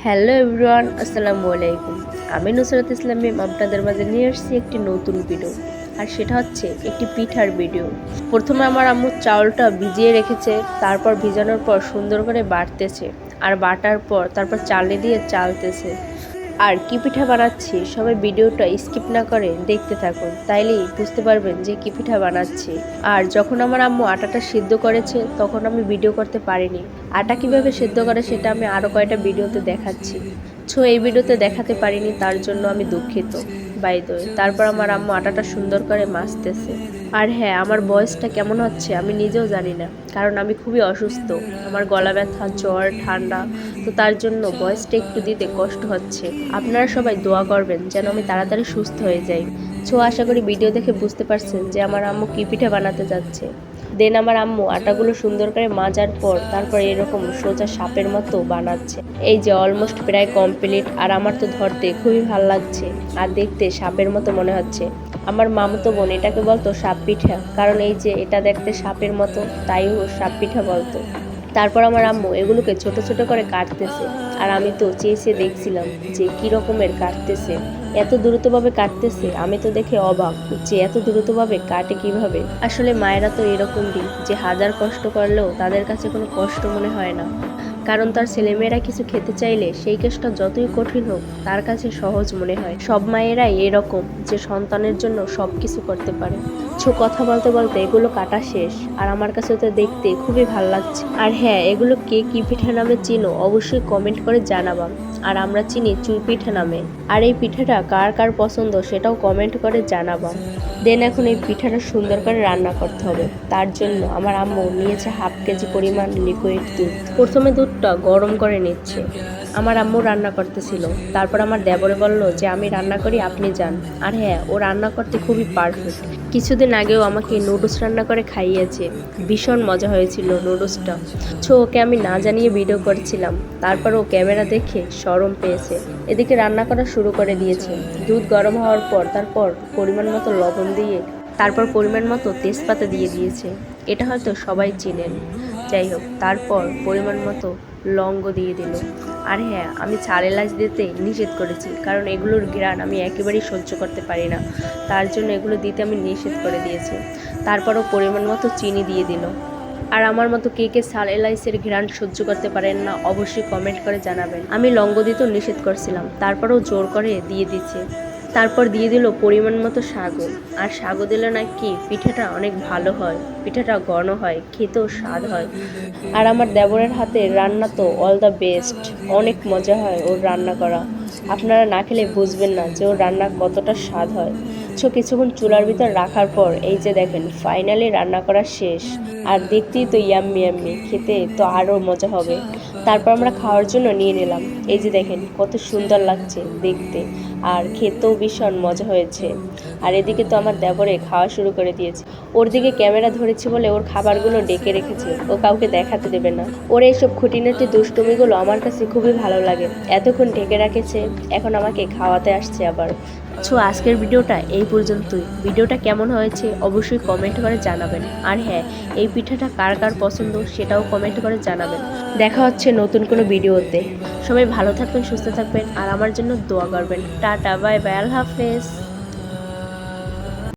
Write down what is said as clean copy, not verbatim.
Hello everyone, আসসালামু আলাইকুম। আমি নুসরাত ইসলাম মিম আপনাদের মাঝে নিয়ে আসছি একটি নতুন ভিডিও। আর সেটা হচ্ছে একটি পিঠার ভিডিও। প্রথমে আমার আম্মু চাউলটা ভিজিয়ে রেখেছে, তারপর ভিজানোর পর সুন্দর করে বাটতেছে, আর বাটার পর তারপর চালে দিয়ে চালতেছে। আর কি পিঠা বানাচ্ছি সবাই ভিডিওটা স্কিপ না করে দেখতে থাকুন, তাইলেই বুঝতে পারবেন যে কি পিঠা বানাচ্ছি। আর যখন আমার আম্মু আটাটা সিদ্ধ করেছে তখন আমি ভিডিও করতে পারিনি। আটা কিভাবে সিদ্ধ করে সেটা আমি আরও কয়টা ভিডিওতে দেখাচ্ছি। এই ভিডিওতে দেখাতে পারিনি, তার জন্য আমি দুঃখিত। বাই দ্য ওয়ে, তারপর আমার আম্মু আটাটা সুন্দর করে মাছতেছে। আর হ্যাঁ, আমার বয়সটা কেমন হচ্ছে আমি নিজেও জানি না, কারণ আমি খুবই অসুস্থ। আমার গলা ব্যথা, জ্বর, ঠান্ডা, তো তার জন্য ভয়েসটা একটু দিতে কষ্ট হচ্ছে। আপনারা সবাই দোয়া করবেন যেন আমি তাড়াতাড়ি সুস্থ হয়ে যাই। আশা করি ভিডিও দেখে বুঝতে পারছেন যে আমার আম্মু কী পিঠা বানাতে যাচ্ছে। দেন আমার আম্মু আটাগুলো সুন্দর করে মাজার পর তারপর এরকম সোজা সাপের মতো বানাচ্ছে। এই যে অলমোস্ট প্রায় কমপ্লিট। আর আমার তো ধরতে খুবই ভালো লাগছে, আর দেখতে সাপের মতো মনে হচ্ছে। আমার মামাতো বোন এটাকে বলতো সাপ পিঠা, কারণ এই যে এটা দেখতে সাপের মতো, তাই ও সাপ পিঠা বলতো। তারপর আমার আম্মু এগুলোকে ছোট ছোট করে কাটতেছে, আর আমি তো চেয়ে দেখছিলাম যে কি রকমের কাটতেছে। এত দ্রুতভাবে কাটতেছে, আমি তো দেখে অবাক যে এত দ্রুতভাবে কাটে কিভাবে। আসলে মায়েরা তো এরকমই, যে হাজার কষ্ট করলেও তাদের কাছে কোনো কষ্ট মনে হয় না, কারণ তার ছেলেমেয়েরা কিছু খেতে চাইলে সেই কাজটা যতই কঠিন হোক তার কাছে সহজ মনে হয়। সব মায়েরাই এরকম, যে সন্তানের জন্য সব কিছু করতে পারে। কথা বলতে বলতে এগুলো কাটা শেষ, আর আমার কাছে তো দেখতে খুবই ভালো লাগছে। আর হ্যাঁ, এগুলো কে কি পিঠা নামে চিনো অবশ্যই কমেন্ট করে জানাবা। আর আমরা চিনি চুই পিঠা নামে। আর এই পিঠাটা কার কার পছন্দ সেটাও কমেন্ট করে জানাবা। দেন এখন এই পিঠাটা সুন্দর করে রান্না করতে হবে। তার জন্য আমার আম্মু নিয়েছে হাফ কেজি পরিমাণ লিকুইড দুধ। প্রথমে দুধটা গরম করে নিচ্ছে। আমার আম্মু রান্না করতেছিল, তারপর আমার দেবরে বলল যে আমি রান্না করি, আপনি যান। আর হ্যাঁ, ও রান্না করতে খুবই পারফেক্ট। কিছুদিন আগেও আমাকে নুডলস রান্না করে খাইয়েছে, ভীষণ মজা হয়েছিল নুডলসটা। ওকে আমি না জানিয়ে ভিডিও করছিলাম, তারপর ও ক্যামেরা দেখে শরম পেয়েছে। এদিকে রান্না করা শুরু করে দিয়েছে। দুধ গরম হওয়ার পর তারপর পরিমাণ মতো লবণ দিয়ে তারপর পরিমাণ মতো তেজপাতা দিয়ে দিয়েছে। এটা হয়তো সবাই চিনেন। যাই হোক, তারপর পরিমাণ মতো লবঙ্গ দিয়ে দিল। আর হ্যাঁ, আমি ছাল এলাচ দিতে নিষেধ করেছি, কারণ এগুলোর ঘ্রাণ আমি একেবারেই সহ্য করতে পারি না, তার জন্য এগুলো দিতে আমি নিষেধ করে দিয়েছি। তারপরও পরিমাণ মতো চিনি দিয়ে দিল। আর আমার মতো কে কে ছাল এলাচের ঘ্রাণ সহ্য করতে পারেন না অবশ্যই কমেন্ট করে জানাবেন। আমি লবঙ্গ দিতেও নিষেধ করছিলাম, তারপরেও জোর করে দিয়ে দিচ্ছে। তারপর দিয়ে দিল পরিমাণ মতো সাগু। আর সাগু দিলে নাকি পিঠাটা অনেক ভালো হয়, পিঠাটা ঘন হয়, খেতেও স্বাদ হয়। আর আমার দেবরের হাতের রান্না তো অল দ্য বেস্ট, অনেক মজা হয় ওর রান্না করা। আপনারা না খেলে বুঝবেন না যে ওর রান্না কতটা স্বাদ হয়। কিছুক্ষণ চুলার ভিতর রাখার পর এই যে দেখেন ফাইনালি রান্না করা শেষ। আর দেখতেই তো ইয়াম্মি ইয়াম্মি, খেতে তো আরও মজা হবে। তারপর আমরা খাওয়ার জন্য নিয়ে নিলাম। এই যে দেখেন কত সুন্দর লাগছে দেখতে, আর খেতেও ভীষণ মজা হয়েছে। আর এদিকে তো আমার দেবরে খাওয়া শুরু করে দিয়েছে। ওর দিকে ক্যামেরা ধরেছি বলে ওর খাবারগুলো ডেকে রেখেছে, ও কাউকে দেখাতে দেবে না। ওর এইসব খুঁটিনাটি দুষ্টুমিগুলো আমার কাছে খুবই ভালো লাগে। এতক্ষণ ঢেকে রাখেছে, এখন আমাকে খাওয়াতে আসছে আবার। আজকের ভিডিওটা এই পর্যন্তই। ভিডিওটা কেমন হয়েছে অবশ্যই কমেন্ট করে জানাবেন। আর হ্যাঁ, এই পিঠাটা কার কার পছন্দ সেটাও কমেন্ট করে জানাবেন। দেখা হচ্ছে নতুন কোনো ভিডিওতে। সবাই ভালো থাকবেন, সুস্থ থাকবেন, আর আমার জন্য দোয়া করবেন। টাটা, বাই বাই, আল্লাহ হাফেজ।